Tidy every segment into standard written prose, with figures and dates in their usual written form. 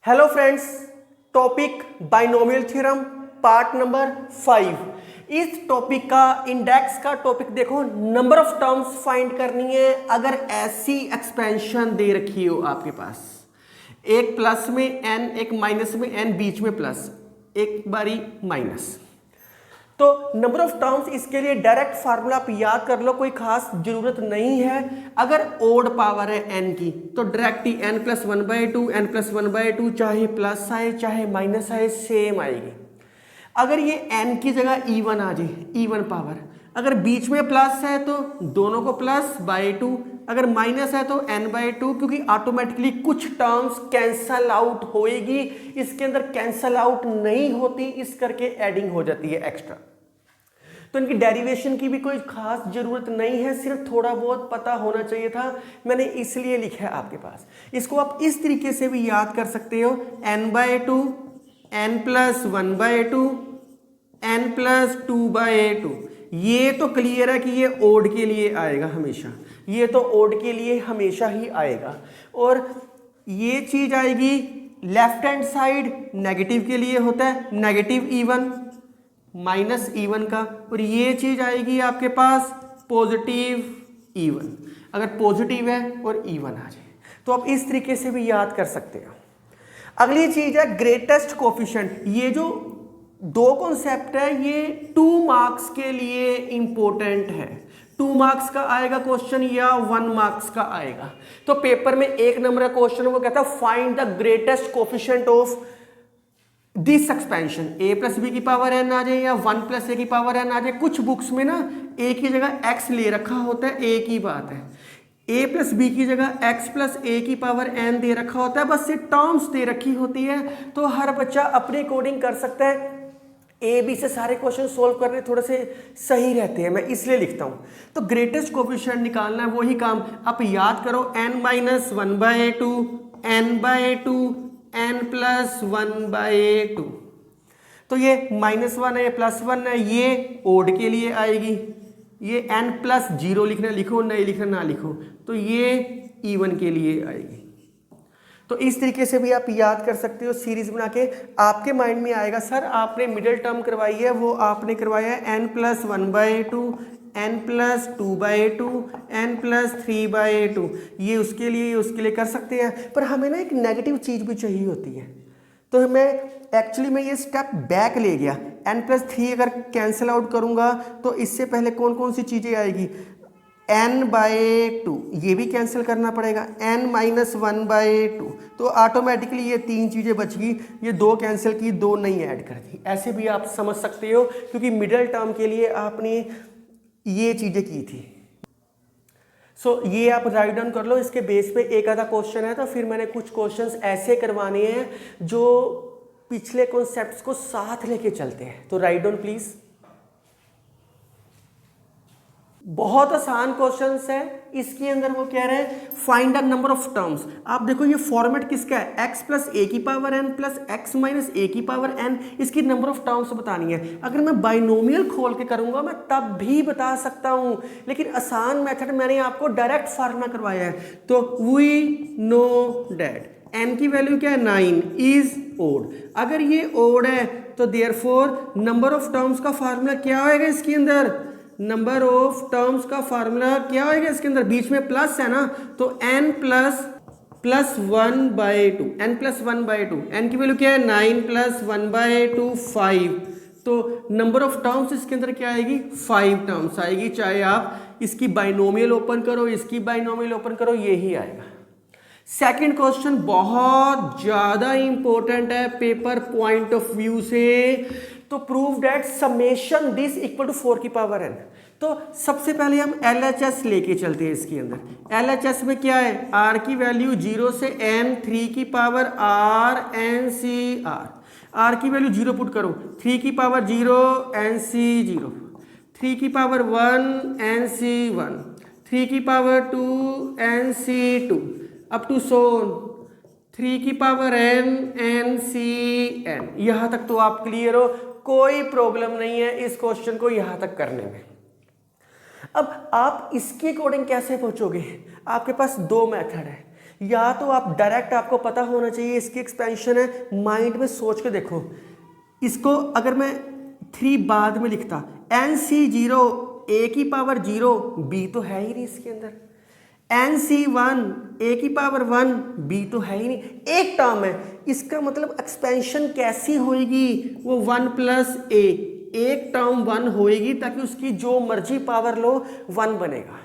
Hello friends, topic binomial theorem part number 5। इस topic का index का टॉपिक देखो, नंबर ऑफ टर्म्स फाइंड करनी है। अगर ऐसी एक्सपेंशन दे रखी हो आपके पास, एक प्लस में एन, एक माइनस में एन, बीच में प्लस, एक बारी माइनस, तो नंबर ऑफ टर्म्स इसके लिए डायरेक्ट फार्मूला आप याद कर लो, कोई खास जरूरत नहीं है। अगर ओड पावर है एन की तो डायरेक्ट ही एन प्लस 1/2, एन प्लस 1/2, चाहे प्लस आए चाहे माइनस आए सेम आएगी। अगर ये एन की जगह इवन आ जाए, इवन पावर, अगर बीच में प्लस है तो दोनों को प्लस बाय 2, अगर माइनस है तो n/2, क्योंकि ऑटोमेटिकली कुछ टर्म्स कैंसल आउट होएगी, इसके अंदर कैंसल आउट नहीं होती, इस करके एडिंग हो जाती है एक्स्ट्रा। तो इनकी डेरिवेशन की भी कोई खास जरूरत नहीं है, सिर्फ थोड़ा बहुत पता होना चाहिए था, मैंने इसलिए लिखा है आपके पास। इसको आप इस तरीके से भी याद कर सकते हो, n/2, n plus 1/2, n plus 2/2। ये तो क्लियर है कि ये ओड के लिए आएगा हमेशा, ये तो ओड के लिए हमेशा ही आएगा। और ये चीज आएगी लेफ्ट हैंड साइड, नेगेटिव के लिए होता है नेगेटिव इवन माइनस इवन का, और ये चीज आएगी आपके पास पॉजिटिव इवन, अगर पॉजिटिव है और इवन आ जाए तो आप इस तरीके से भी याद कर सकते हो। अगली चीज है ग्रेटेस्ट कोफिशिएंट। ये जो दो कॉन्सेप्ट है ये 2 मार्क्स के लिए इंपॉर्टेंट है। 2 मार्क्स का आएगा क्वेश्चन या 1 मार्क्स का आएगा। तो पेपर में 1 नंबर का क्वेश्चन वो कहता है find the greatest coefficient of this expansion, a plus B की पावर n आ जाए या 1 प्लस ए की पावर n आ जाए। कुछ बुक्स में ना a की जगह x ले रखा होता है, a की बात है, a प्लस बी की जगह x प्लस a की पावर n दे रखा होता है, बस ये टर्म्स दे रखी होती है। तो हर बच्चा अपने अकॉर्डिंग कर सकता है। ए बी से सारे क्वेश्चन सोल्व करने थोड़े से सही रहते हैं, मैं इसलिए लिखता हूँ। तो ग्रेटेस्ट कोफिशिएंट निकालना है, वही काम आप याद करो, n minus 1/2, n/2, n plus 1/2। तो ये -1 है, +1 है, ये ओड के लिए आएगी। ये n प्लस 0 लिखना, लिखो नहीं लिखना ना लिखो, तो ये इवन के लिए आएगी। तो इस तरीके से भी आप याद कर सकते हो, सीरीज बना के आपके माइंड में आएगा। सर आपने मिडिल टर्म करवाई है, वो आपने करवाया है n plus 1/2, n plus 2/2, n plus 3/2। ये उसके लिए कर सकते हैं, पर हमें ना एक नेगेटिव चीज भी चाहिए होती है। तो मैं एक्चुअली मैं ये स्टेप बैक ले गया, n प्लस 3 अगर कैंसिल आउट करूंगा तो इससे पहले कौन कौन सी चीजें आएगी, n/2, ये भी कैंसिल करना पड़ेगा, n माइनस 1/2, तो ऑटोमेटिकली ये 3 चीज़ें बच गई, ये 2 कैंसिल की, 2 नहीं ऐड कर दी। ऐसे भी आप समझ सकते हो, क्योंकि मिडिल टर्म के लिए आपने ये चीज़ें की थी। सो ये आप राइट डाउन कर लो, इसके बेस पे एक आधा क्वेश्चन है, तो फिर मैंने कुछ क्वेश्चंस ऐसे करवाने हैं जो पिछले कॉन्सेप्ट्स को साथ लेके चलते हैं। तो राइट डाउन प्लीज़। बहुत आसान क्वेश्चंस है, इसके अंदर वो कह रहे हैं find the number of terms. आप देखो ये फॉर्मेट किसका है, x प्लस ए की power n plus x minus a की पावर n, इसकी नंबर ऑफ टर्म्स बतानी है। अगर मैं बाइनोमियल खोल के करूंगा मैं तब भी बता सकता हूं, लेकिन आसान मेथड मैंने आपको डायरेक्ट फार्मूला करवाया है। तो वी नो डैट n की वैल्यू क्या है, 9 इज ओड। अगर ये ओड है तो देयरफॉर नंबर ऑफ टर्म्स का फार्मूला क्या होएगा इसके अंदर, नंबर ऑफ टर्म्स का फार्मूला क्या होएगा इसके अंदर, बीच में प्लस है ना, तो n plus 1/2, n plus 1/2, n की वैल्यू क्या है 9 प्लस 1/2 5। तो नंबर ऑफ टर्म्स इसके अंदर क्या आएगी, 5 टर्म्स आएगी। चाहे आप इसकी बाइनोमियल ओपन करो, इसकी बाइनोमियल ओपन करो, यही आएगा। सेकंड क्वेश्चन बहुत ज्यादा इंपॉर्टेंट है पेपर पॉइंट ऑफ व्यू से। तो prove that summation this equal to 4 की पावर n। तो सबसे पहले हम LHS लेके चलते हैं इसके अंदर। LHS में क्या है, r की वैल्यू 0 से n, 3 की power r n c r, r की वैल्यू 0 पुट करो, 3 की पावर 0 n c 0, 3 की पावर 1 n c 1, 3 की पावर 2 n c 2, up to so 3 की power n n c n। यहां तक तो आप क्लियर हो, कोई प्रॉब्लम नहीं है इस क्वेश्चन को यहां तक करने में। अब आप इसके अकॉर्डिंग कैसे पहुंचोगे, आपके पास 2 मेथड है। या तो आप डायरेक्ट, आपको पता होना चाहिए इसकी एक्सपेंशन है, माइंड में सोच के देखो। इसको अगर मैं 3 बाद में लिखता, NC0 a की पावर 0 b तो है ही नहीं इसके अंदर, NC1 a की पावर 1 b तो है ही नहीं, एक टर्म है। इसका मतलब एक्सपेंशन कैसी होएगी, वो 1 प्लस a, एक टर्म 1 होएगी ताकि उसकी जो मर्जी पावर लो 1 बनेगा।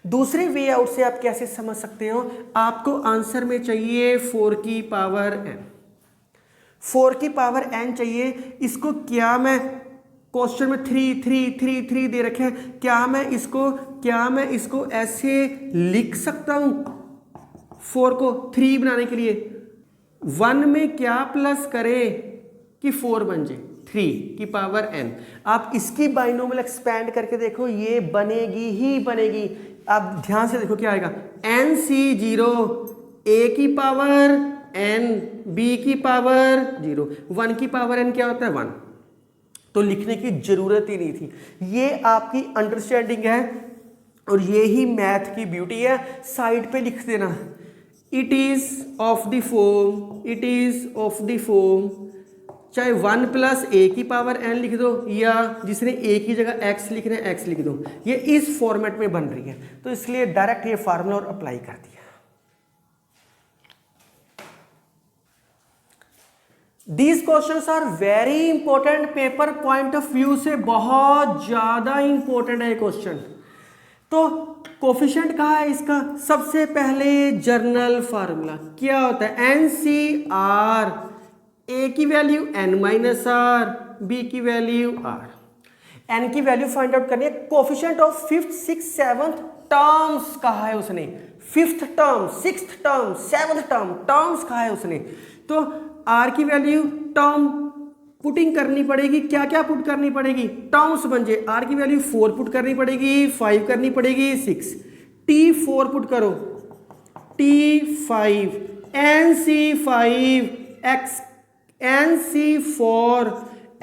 दूसरे वे आउट से आप कैसे समझ सकते हो, आपको आंसर में चाहिए 4 की पावर n, 4 की पावर n चाहिए। इसको क्या मैं क्वेश्चन में 3 3 3 3 दे रखे हैं, क्या मैं इसको ऐसे लिख सकता हूं 4 को 3 बनाने के लिए? 1 में क्या प्लस करे कि 4 बन जाए, 3 की पावर n। आप इसकी बाइनोमियल एक्सपैंड करके देखो, ये बनेगी ही बनेगी। आप ध्यान से देखो क्या आएगा, NC0 a की पावर n b की पावर 0, 1 की पावर n क्या होता है 1, तो लिखने की जरूरत ही नहीं थी। ये आपकी अंडरस्टैंडिंग है और ये ही मैथ की ब्यूटी है। साइड पे लिख देना, it is of the form, चाहे 1 प्लस a की पावर n लिख दो, या जिसने a की जगह x लिखना है x लिख दो। ये इस फॉर्मेट में बन रही है, तो इसलिए डायरेक्ट ये फार्मूला और अप्लाई कर दिया। These questions are very important, paper point of view से बहुत ज्यादा इंपॉर्टेंट है क्वेश्चन। तो कोफिशिएंट कहा है इसका, सबसे पहले जर्नल फार्मूला क्या होता है, NCR, a की value n minus R, b की वैल्यू r। n की वैल्यू फाइंड आउट करनी है। Coefficient of 5th 6th 7th terms कहा है उसने, 5th term 6th term 7th term terms कहा है उसने। तो r की वैल्यू टर्म पुटिंग करनी पड़ेगी, क्या क्या पुट करनी पड़ेगी, टर्म्स बन जाए। r की वैल्यू 4 पुट करनी पड़ेगी, 5 करनी पड़ेगी, 6, t4 पुट करो, t5, NC5 x, NC4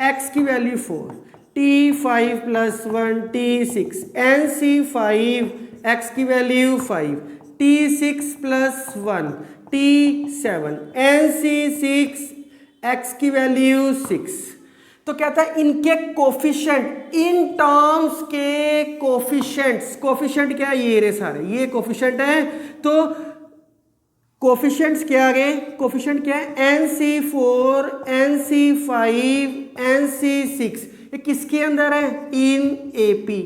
x की value 4, t5 plus 1 t6, NC5 x की value 5, t6 plus 1 t7, NC6 x की वैल्यू 6। तो कहता है इनके कोफिशिएंट, इन टर्म्स के कोफिशिएंट्स, कोफिशिएंट क्या है, ये रे सारे ये कोफिशिएंट है। तो कोफिशिएंट्स क्या आ गए, कोफिशिएंट क्या है, NC4 NC5 NC6, ये किसके अंदर है, इन AP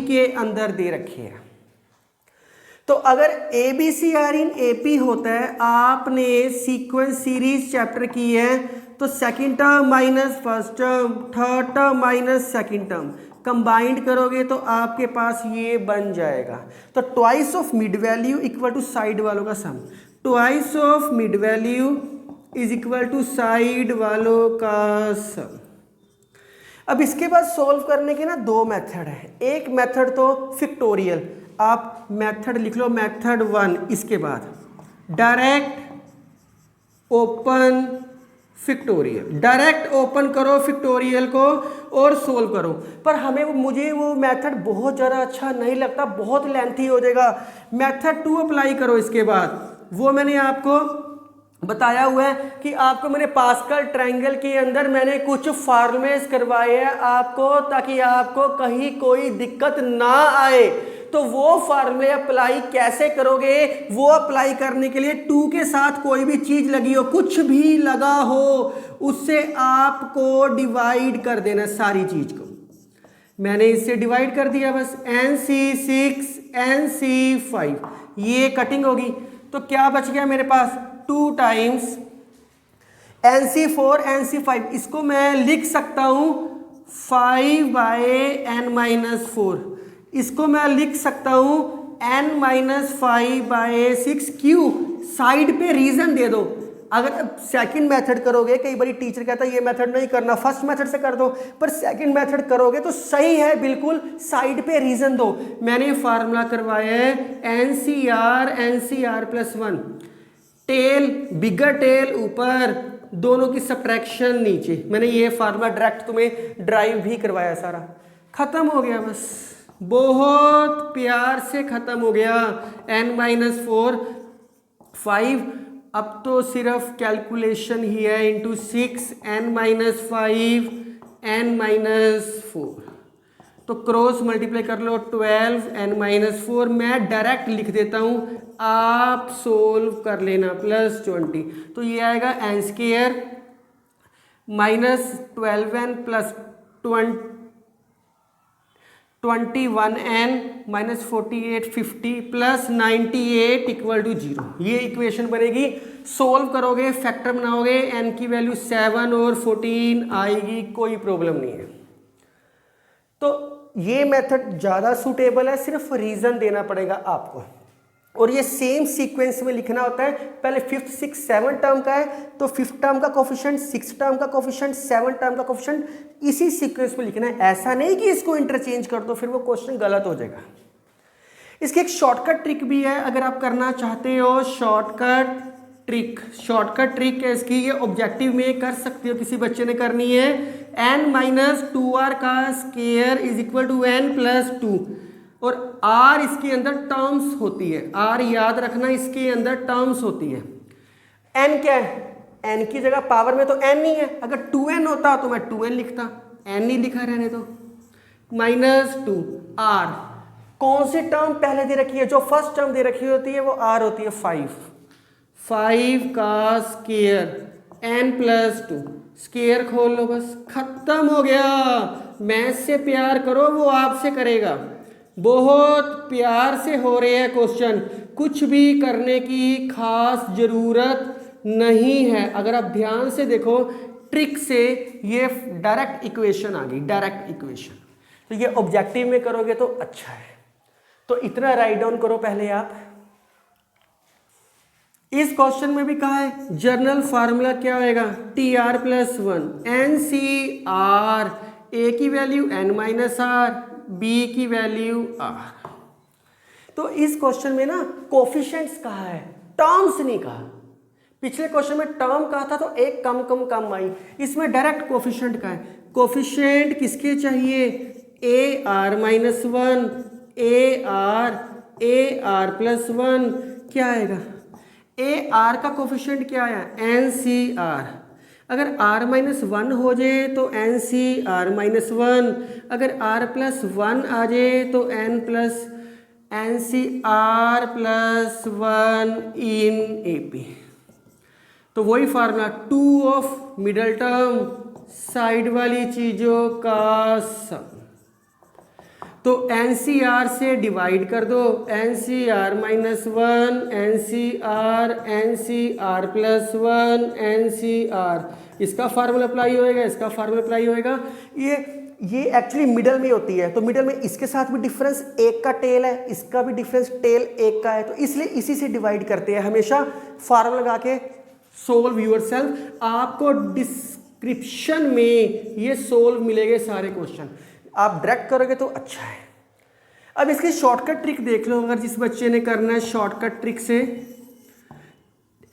के अंदर दे रखे हैं। तो अगर ABCR इन AP होता है, आपने सीक्वेंस सीरीज चैप्टर की है, तो second term minus first term, third term minus second term combined करोगे तो आपके पास ये बन जाएगा। तो twice of mid value equal to side वालों का sum, twice of mid value is equal to side वालों का सम। अब इसके बाद सॉल्व करने के ना 2 मेथड है। एक मेथड तो फिक्टोरियल, आप मेथड लिख लो, मेथड 1, इसके बाद direct open factorial, direct open करो फिक्टोरियल को और सोल्व करो। पर मुझे वो मेथड बहुत ज़्यादा अच्छा नहीं लगता, बहुत लेंथी हो जाएगा। मेथड 2 अप्लाई करो इसके बाद, वो मैंने आपको बताया हुआ है कि आपको मैंने पास्कल ट्रायंगल के अंदर मैंने कुछ फार्मूलेस करवाए हैं आपको, ताकि आपको कहीं कोई दिक्कत ना आए। तो वो फार्मूले अप्लाई कैसे करोगे, वो अप्लाई करने के लिए 2 के साथ कोई भी चीज लगी हो, कुछ भी लगा हो, उससे आपको डिवाइड कर देना सारी चीज को। मैंने इससे डिवाइड कर दिया बस, NC6 NC5, ये कटिंग होगी तो क्या बच गया मेरे पास, 2 टाइम्स NC4 NC5। इसको मैं लिख सकता हूं 5/n-4, इसको मैं लिख सकता हूं n-5/6। क्यों, साइड पे रीजन दे दो। अगर सेकंड मेथड करोगे, कई बार टीचर कहता है ये मेथड नहीं करना, फर्स्ट मेथड से कर दो, पर सेकंड मेथड करोगे तो सही है बिल्कुल, साइड पे रीजन दो। मैंने फार्मूला करवाया है NCR प्लस 1, टेल बिगर टेल ऊपर, दोनों की सब्ट्रैक्शन नीचे। मैंने ये फार्मूला डायरेक्ट तुम्हें ड्राइव भी करवाया, सारा खत्म हो गया, बस बहुत प्यार से खत्म हो गया। n-4 5, अब तो सिर्फ कैलकुलेशन ही है, इंटू 6 n-5 n-4, तो क्रॉस मल्टीप्लाई कर लो 12 n-4, मैं डायरेक्ट लिख देता हूँ, आप सोल्व कर लेना, +20, तो ये आएगा n² -12n + 21n -48 50 + 98 = 0, ये इक्वेशन बनेगी। सोल्व करोगे, फैक्टर बनाओगे, n की वैल्यू 7 और 14 आएगी, कोई प्रॉब्लम नहीं है। तो ये मेथड ज़्यादा सूटेबल है, सिर्फ रीज़न देना पड़ेगा आपको, और ये सेम सीक्वेंस में लिखना होता है। पहले 5th 6th 7th टर्म का है तो 5th टर्म का कोफिशिएंट, 6th टर्म का कोफिशिएंट, 7th टर्म का कोफिशिएंट, इसी सीक्वेंस में लिखना है। ऐसा नहीं कि इसको इंटरचेंज कर दो, फिर वो क्वेश्चन गलत हो जाएगा। इसकी एक शॉर्टकट ट्रिक भी है, अगर आप करना चाहते हो शॉर्टकट ट्रिक है इसकी, ये ऑब्जेक्टिव में कर सकते हो, किसी बच्चे ने करनी है। n-2r का स्क्वायर = n+2, और r इसके अंदर टर्म्स होती है, r याद रखना, इसके अंदर टर्म्स होती है। n क्या है? n की जगह पावर में तो n ही है, अगर 2n होता तो मैं 2n लिखता, n नहीं लिखा रहने दो। -2r, कौन सी टर्म पहले दे रखी है? जो फर्स्ट टर्म दे रखी होती है वो r होती है 5 का स्क्वायर n+2, स्क्वायर खोल लो, बस खत्म हो गया। मैथ से प्यार करो, वो आपसे करेगा। बहुत प्यार से हो रहे हैं क्वेश्चन, कुछ भी करने की खास जरूरत नहीं है। अगर आप ध्यान से देखो ट्रिक से, ये डायरेक्ट इक्वेशन आ गई, डायरेक्ट इक्वेशन। तो ये ऑब्जेक्टिव में करोगे तो अच्छा है। तो इतना राइट डाउन करो पहले आप। इस क्वेश्चन में भी कहा है जर्नल फार्मूला क्या होएगा? TR+1 NCR, A की वैल्यू n-r, B की वैल्यू r। तो इस क्वेश्चन में ना कोफिशिएंट्स कहा है, टर्म्स नहीं कहा। पिछले क्वेश्चन में टर्म कहा था तो एक कम आई, इसमें डायरेक्ट कोफिशिएंट का है। कोफिशिएंट किसके चाहिए? AR-1, AR+1, क्या आएगा? AR का कोफिशिएंट क्या आया? NCR। अगर r-1 हो जाए तो NCR-1, अगर r+1 आ जाए तो NCR+1 इन AP। तो वही formula, 2 of middle term, side वाली चीजों का सम। तो NCR से डिवाइड कर दो, NCR-1, NCR+1, NCR, इसका फार्मूला अप्लाई होएगा, इसका फार्मूला अप्लाई होएगा। ये एक्चुअली मिडल में होती है, तो मिडल में इसके साथ भी डिफरेंस एक का टेल है, इसका भी डिफरेंस टेल एक का है, तो इसलिए इसी से डिवाइड करते हैं हमेशा। फार्मूला लगा के सोल्व योरसेल्फ। आपको डिस्क्रिप्शन में ये सोल्व मिलेंगे सारे क्वेश्चन, आप डायरेक्ट करोगे तो अच्छा है। अब इसकी शॉर्टकट ट्रिक देख लो, अगर जिस बच्चे ने करना है शॉर्टकट ट्रिक से,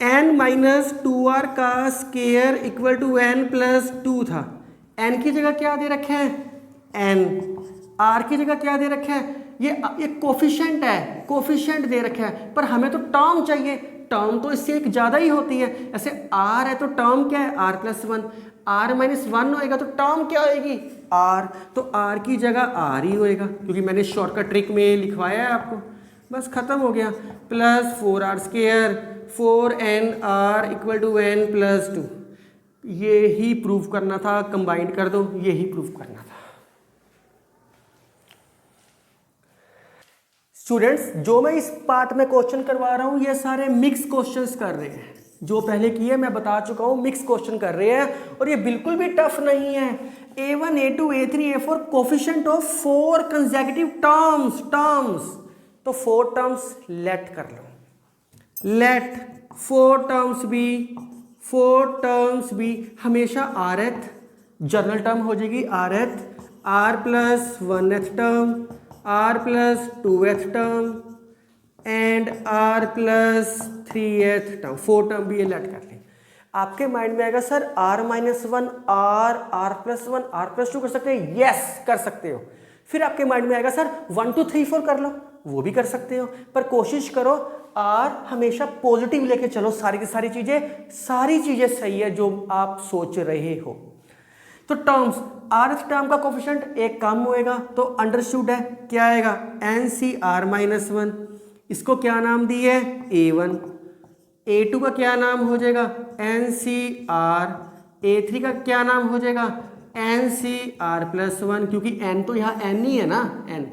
n-2r का स्क्वायर = n+2 था। n की जगह क्या दे रखा है? n। r की जगह क्या दे रखा है? ये कोफिशिएंट है, कोफिशिएंट दे रखा है, पर हमें तो टर्म चाहिए। टर्म तो इससे एक ज़्यादा ही होती है। ऐसे r है तो टर्म क्या है? r+1। r-1 होएगा तो टर्म क्या होएगी? r। तो r की जगह r ही होएगा, क्योंकि मैंने शॉर्टकट ट्रिक में लिखवाया है आपको। बस खत्म हो गया। +4r², 4nr = n+2। ये ही प्रूव करना था, कंबाइंड कर दो, ये ही प्रूव करना था। स्टूडेंट्स, जो मैं इस पार्ट में क्वेश्चन करवा रहा हूँ ये सारे मिक्स क्वेश्चंस कर रहे हैं। जो पहले किए मैं बता चुका हूँ, मिक्स क्वेश्चन कर रहे हैं, और ये बिल्कुल भी टफ नहीं है। A1, A2, A3, A4 coefficient of 4 consecutive terms, तो 4 टर्म्स लेट कर लो। लेट 4 टर्म्स भी हमेशा rth जनरल टर्म हो जाएगी, rth, r+1th term, r+2th term and r+3th term. 4 term भी ये लेट कर लें। आपके माइंड में आएगा सर r-1, r+1, r+2 कर सकते हैं? यस कर सकते हो। फिर आपके माइंड में आएगा सर 1 2 3 4 कर लो, वो भी कर सकते हो, पर कोशिश करो आर हमेशा पॉजिटिव लेके चलो, सारी की सारी चीजें सही है जो आप सोच रहे हो। तो टर्म्स rth टर्म का कोफिशिएंट एक कम होएगा तो अंडरस्टूड है क्या आएगा NCr-1, इसको क्या नाम दिए A1, A2 का क्या नाम हो जाएगा NCr, A3 का क्या नाम हो जाएगा NCr+1 क्योंकि n तो यहाँ n ही है ना n,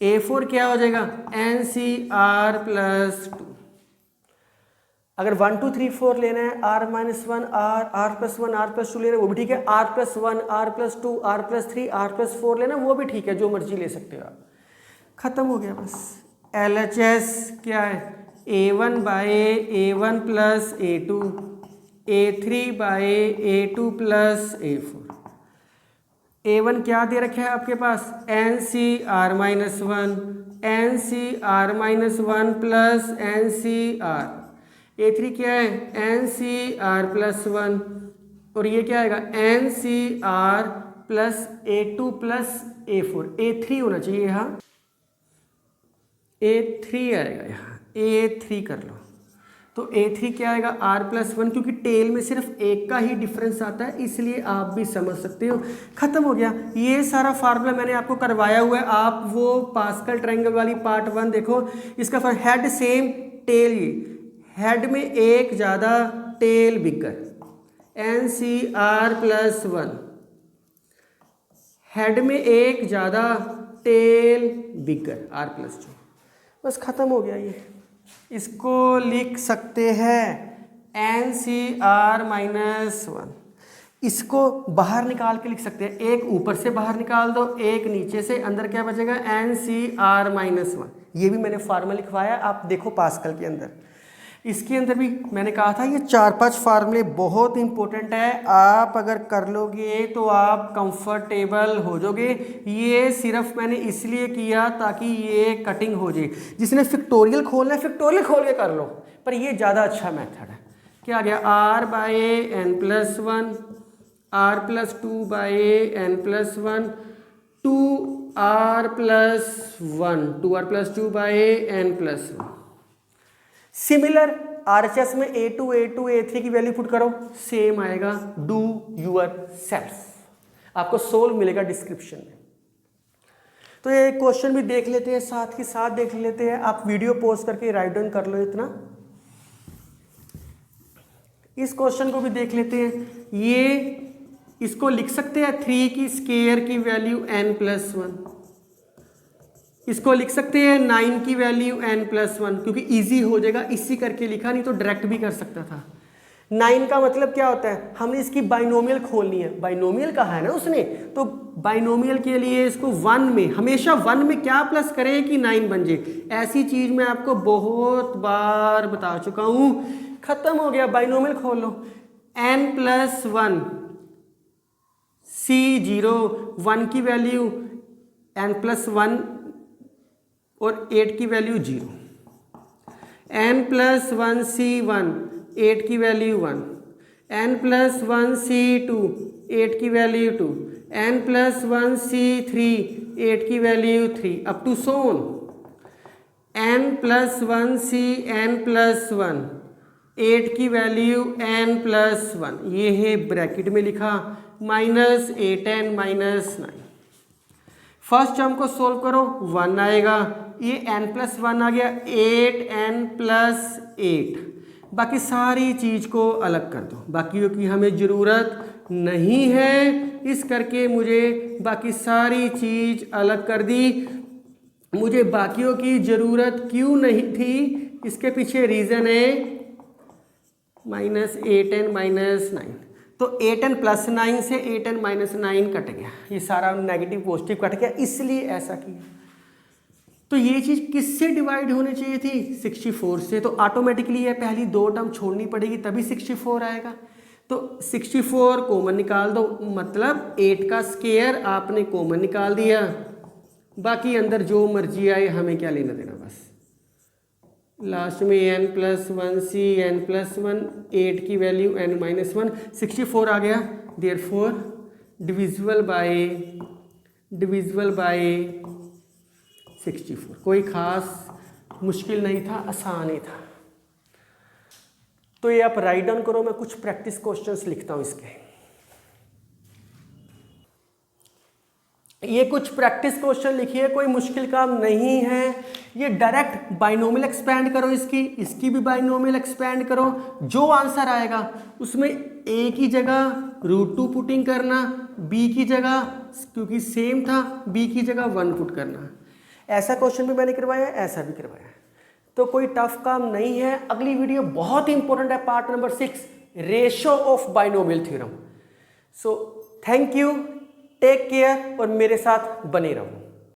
A4 क्या हो जाएगा NCr+2। अगर 1 2 3 4 लेना है r-1 r+1 r+2 लेना है वो भी ठीक है, r+1 r+2 r+3 r+4 लेना वो भी ठीक है, जो मर्जी ले सकते हो आप। खत्म हो गया बस। LHS क्या है A1/A1 + A2, A3/A2 + A4। A1 क्या दे रखे है आपके पास NCr-1, NCr-1 + NCr, A3 क्या है NCr+1 और ये क्या आएगा NCr + A2 + A4, A3 होना चाहिए यहाँ, A3 आएगा यहाँ, A3 कर लो। तो A3 क्या आएगा r+1 क्योंकि टेल में सिर्फ एक का ही डिफरेंस आता है इसलिए आप भी समझ सकते हो। खत्म हो गया। ये सारा फार्मूला मैंने आपको करवाया हुआ है, आप वो पास्कल ट्रायंगल वाली पार्ट 1 देखो। इसका हेड सेम टेल, हेड में एक ज़्यादा टेल बिगर, NCr+1, हेड में एक ज़्यादा टेल बिगर r+2। बस खत्म हो गया ये। इसको लिख सकते हैं NCr-1, इसको बाहर निकाल के लिख सकते हैं, एक ऊपर से बाहर निकाल दो एक नीचे से, अंदर क्या बचेगा NCr-1। ये भी मैंने फार्मूला लिखवाया, आप देखो पास्कल के अंदर। इसके अंदर भी मैंने कहा था ये 4-5 फार्मूले बहुत इंपॉर्टेंट है, आप अगर कर लोगे तो आप कंफर्टेबल हो जाओगे। ये सिर्फ मैंने इसलिए किया ताकि ये कटिंग हो जाए। जिसने फिक्टोरियल खोलना है फिक्टोरियल खोल के कर लो, पर ये ज़्यादा अच्छा मेथड है। क्या आ गया r/n+1, r+2/n+1, 2r+1, 2r+2/n+1। Similar RHS में A2 A3 की वैल्यू पुट करो, सेम आएगा, डू यूर सेल्फ। आपको सोल्व मिलेगा डिस्क्रिप्शन में। तो ये क्वेश्चन भी देख लेते हैं, साथ ही साथ देख लेते हैं। आप वीडियो पॉज करके राइट डाउन कर लो इतना। इस क्वेश्चन को भी देख लेते हैं। ये इसको लिख सकते हैं 3 की स्क्वायर की वैल्यू n+1, इसको लिख सकते हैं 9 की वैल्यू n+1 क्योंकि इजी हो जाएगा, इसी करके लिखा, नहीं तो डायरेक्ट भी कर सकता था। 9 का मतलब क्या होता है, हमने इसकी बाइनोमियल खोलनी है। बाइनोमियल कहा है ना उसने, तो बाइनोमियल के लिए इसको 1 में, हमेशा 1 में क्या प्लस करें कि 9 बन जाए। ऐसी चीज मैं आपको बहुत बार बता चुका हूं। खत्म हो गया, बाइनोमियल खोल लो। n+1 C0, 1 की वैल्यू n+1 और 8 की वैल्यू 0, n+1 C1, 8 की वैल्यू 1, n+1 C2, 8 की वैल्यू 2, n+1 C3, 8 की value 3, up to so on. n+1 Cn+1, 8 की वैल्यू n+1, ये है ब्रैकेट में लिखा -8n -9। फर्स्ट टर्म को सोल्व करो, 1 आएगा, ये n+1 आ गया, 8n+8। बाकी सारी चीज को अलग कर दो, बाकियों की हमें जरूरत नहीं है, इस करके मुझे बाकी सारी चीज अलग कर दी। मुझे बाकियों की जरूरत क्यों नहीं थी, इसके पीछे रीजन है -8n -9। तो 8n+9 से 8n -9 कट गया, ये सारा नेगेटिव पॉजिटिव कट गया, इसलिए ऐसा किया। तो ये चीज किससे डिवाइड होनी चाहिए थी, 64 से। तो ऑटोमेटिकली ये पहली 2 टर्म छोड़नी पड़ेगी तभी 64 आएगा। तो 64 कॉमन निकाल दो, मतलब 8 का स्क्वायर आपने कॉमन निकाल दिया, बाकी अंदर जो मर्जी आए, हमें क्या लेना देना। बस लास्ट में n+1 C n+1, 8 की वैल्यू n-1, 64 आ गया। देयरफॉर डिविजिबल बाय 64, कोई खास मुश्किल नहीं था, आसान ही था। तो ये आप राइट डाउन करो, मैं कुछ प्रैक्टिस क्वेश्चंस लिखता हूं इसके। ये कुछ प्रैक्टिस क्वेश्चन लिखिए, कोई मुश्किल काम नहीं है। ये डायरेक्ट बाइनोमियल एक्सपैंड करो, इसकी भी बाइनोमियल एक्सपैंड करो। जो आंसर आएगा उसमें ए की जगह √2 पुटिंग करना, बी की जगह क्योंकि सेम था बी की जगह 1 पुट करना। ऐसा क्वेश्चन भी मैंने करवाया, ऐसा भी करवाया, तो कोई टफ काम नहीं है। अगली वीडियो बहुत इंपॉर्टेंट है, part number 6, ratio of binomial theorem. So thank you, take care और मेरे साथ बने रहो।